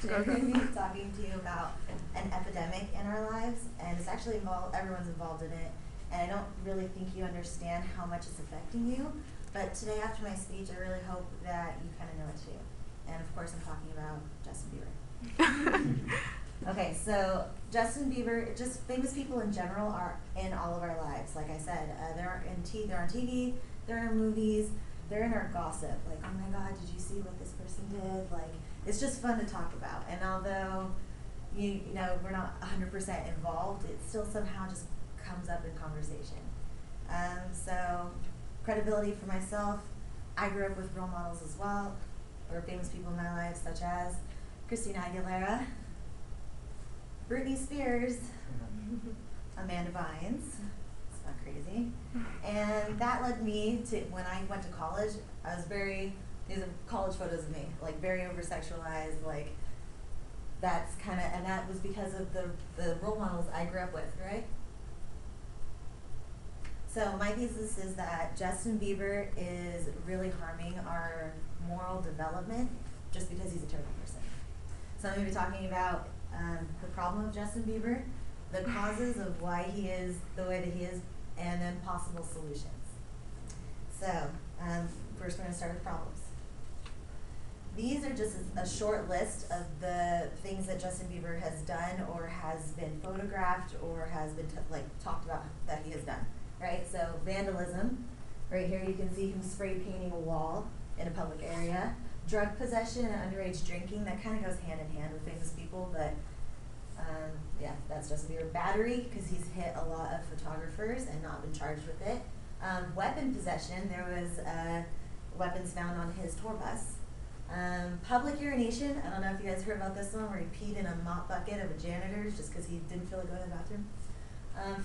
Today we're going to be talking to you about an epidemic in our lives, and it's actually everyone's involved in it, and I don't really think you understand how much it's affecting you, but today after my speech I really hope that you kind of know it too. And of course I'm talking about Justin Bieber. Okay, so Justin Bieber, just famous people in general are in all of our lives. Like I said, they're on TV, they're in our movies, they're in our gossip. Like, oh my God, did you see what this person did? Like, it's just fun to talk about. And although you know we're not 100% involved, it still somehow just comes up in conversation. So credibility for myself, I grew up with role models as well, or famous people in my life, such as Christina Aguilera, Britney Spears, Amanda Bynes. It's not crazy. And that led me to, when I went to college, I was these are college photos of me, like very over-sexualized, like that's kind of, and that was because of the role models I grew up with, right? So my thesis is that Justin Bieber is really harming our moral development just because he's a terrible person. So I'm going to be talking about the problem of Justin Bieber, the causes of why he is the way that he is, and then possible solutions. So first we're going to start with problems. These are just a short list of the things that Justin Bieber has done or has been photographed or has been talked about that he has done, right? So vandalism, right here you can see him spray painting a wall in a public area. Drug possession and underage drinking, that kind of goes hand in hand with famous people, but yeah, that's Justin Bieber. Battery, because he's hit a lot of photographers and not been charged with it. Weapon possession, there was weapons found on his tour bus. Public urination, I don't know if you guys heard about this one, where he peed in a mop bucket of a janitor's just because he didn't feel like going to the bathroom.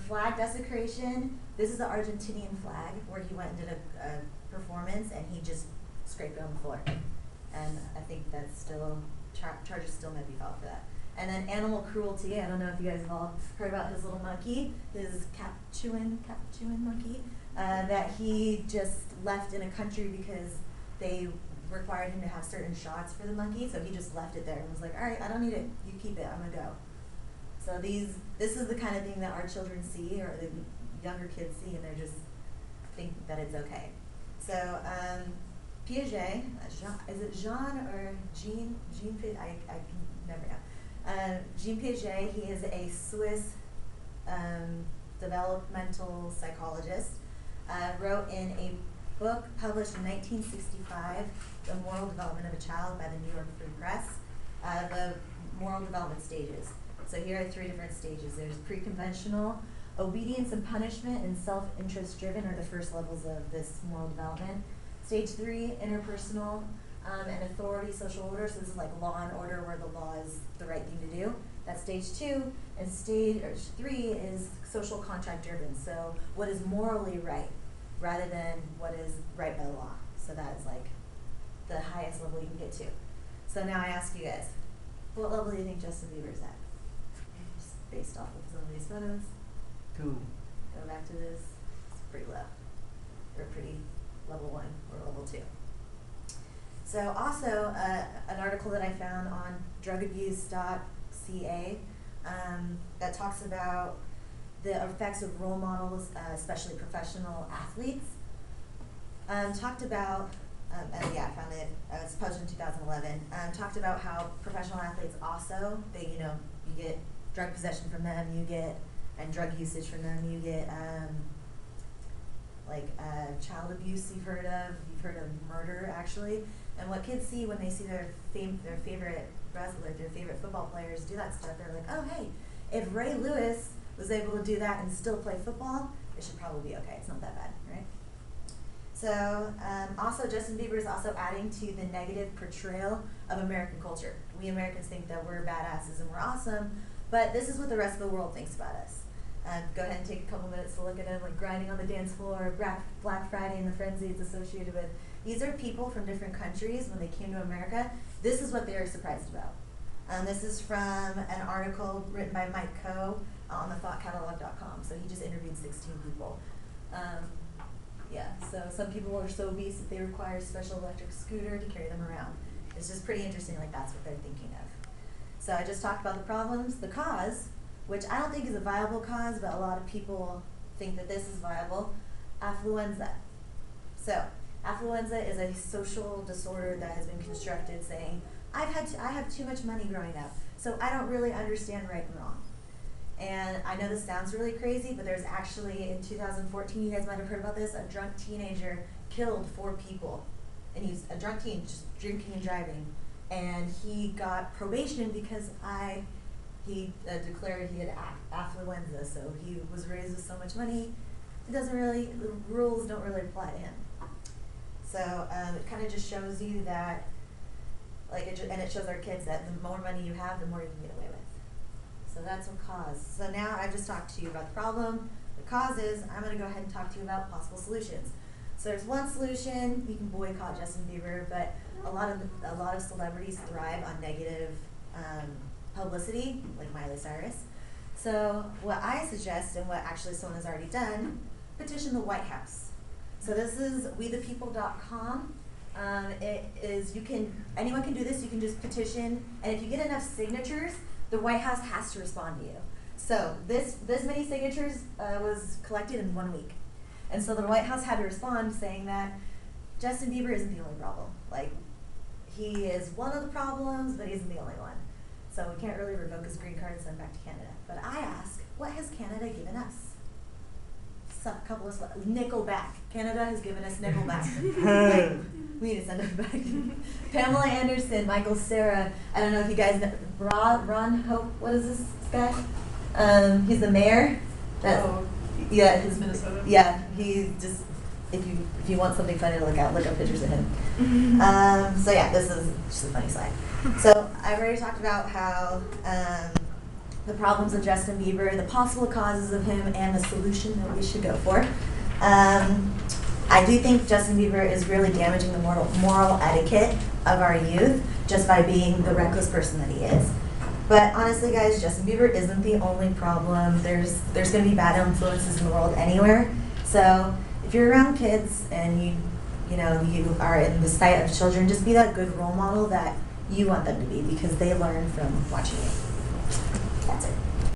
Flag desecration, this is the Argentinian flag, where he went and did a performance and he just scraped it on the floor. And I think that's still, charges still might be filed for that. And then animal cruelty, I don't know if you guys have all heard about his little monkey, his Capuchin monkey, that he just left in a country because they required him to have certain shots for the monkey, so he just left it there and was like, all right, I don't need it, you keep it, I'm gonna go. So this is the kind of thing that our children see, or the younger kids see, and they just think that it's okay. So Piaget, is it Jean or Jean Piaget? I can never know. Jean Piaget, he is a Swiss developmental psychologist, wrote in a book published in 1965, The Moral Development of a Child by the New York Free Press, the moral development stages. So here are 3 different stages. There's pre-conventional, obedience and punishment, and self-interest driven are the first levels of this moral development. Stage 3, interpersonal and authority, social order. So this is like law and order, where the law is the right thing to do. That's stage 2. And stage 3 is social contract driven. So what is morally right, rather than what is right by law. So that is like the highest level you can get to. So now I ask you guys, what level do you think Justin Bieber's at? Just based off of some of these photos. 2. Go back to this. It's pretty low. Or pretty level 1 or level 2. So also an article that I found on drugabuse.ca that talks about the effects of role models, especially professional athletes. Talked about, and yeah, I found it, it was posted in 2011, talked about how professional athletes also, you get drug possession from them, and drug usage from them, you get child abuse you've heard of murder actually, and what kids see when they see their favorite wrestler, their favorite football players do that stuff, they're like, oh hey, if Ray Lewis was able to do that and still play football, it should probably be okay, it's not that bad, right? So also Justin Bieber is also adding to the negative portrayal of American culture. We Americans think that we're badasses and we're awesome, but this is what the rest of the world thinks about us. Go ahead and take a couple minutes to look at him, like grinding on the dance floor, Black Friday and the frenzy it's associated with. These are people from different countries. When they came to America, this is what they were surprised about. This is from an article written by Mike Coe on the thoughtcatalog.com. So he just interviewed 16 people. Yeah, so some people are so obese that they require a special electric scooter to carry them around. It's just pretty interesting, like that's what they're thinking of. So I just talked about the problems, the cause, which I don't think is a viable cause, but a lot of people think that this is viable, affluenza. So affluenza is a social disorder that has been constructed saying, I have too much money growing up, so I don't really understand right and wrong. And I know this sounds really crazy, but there's actually, in 2014, you guys might have heard about this, a drunk teenager killed 4 people. And he's a drunk teen, just drinking and driving. And he got probation because he declared he had affluenza, so he was raised with so much money, the rules don't really apply to him. So it kind of just shows you that, and it shows our kids that the more money you have, the more you can get away with. So that's a cause. So now I've just talked to you about the problem, the causes. I'm going to go ahead and talk to you about possible solutions. So there's one solution: you can boycott Justin Bieber, but a lot of celebrities thrive on negative publicity, like Miley Cyrus. So what I suggest, and what actually someone has already done, petition the White House. So this is wethepeople.com. Anyone can do this. You can just petition, and if you get enough signatures, the White House has to respond to you. So this many signatures was collected in 1 week. And so the White House had to respond saying that Justin Bieber isn't the only problem. Like, he is one of the problems, but he isn't the only one. So we can't really revoke his green card and send him back to Canada. But I ask, what has Canada given us? A couple of Nickelback. Canada has given us Nickelback. We need to send him back. Pamela Anderson, Michael Cera. I don't know if you guys know Ron Hope. What is this guy? He's the mayor. Yeah, his Minnesota. Yeah, he just. If you want something funny to look up pictures of him. So yeah, this is just a funny slide. So I've already talked about how the problems of Justin Bieber, the possible causes of him, and the solution that we should go for. I do think Justin Bieber is really damaging the moral etiquette of our youth just by being the reckless person that he is. But honestly, guys, Justin Bieber isn't the only problem. There's going to be bad influences in the world anywhere. So if you're around kids and you are in the sight of children, just be that good role model that you want them to be, because they learn from watching you. That's it.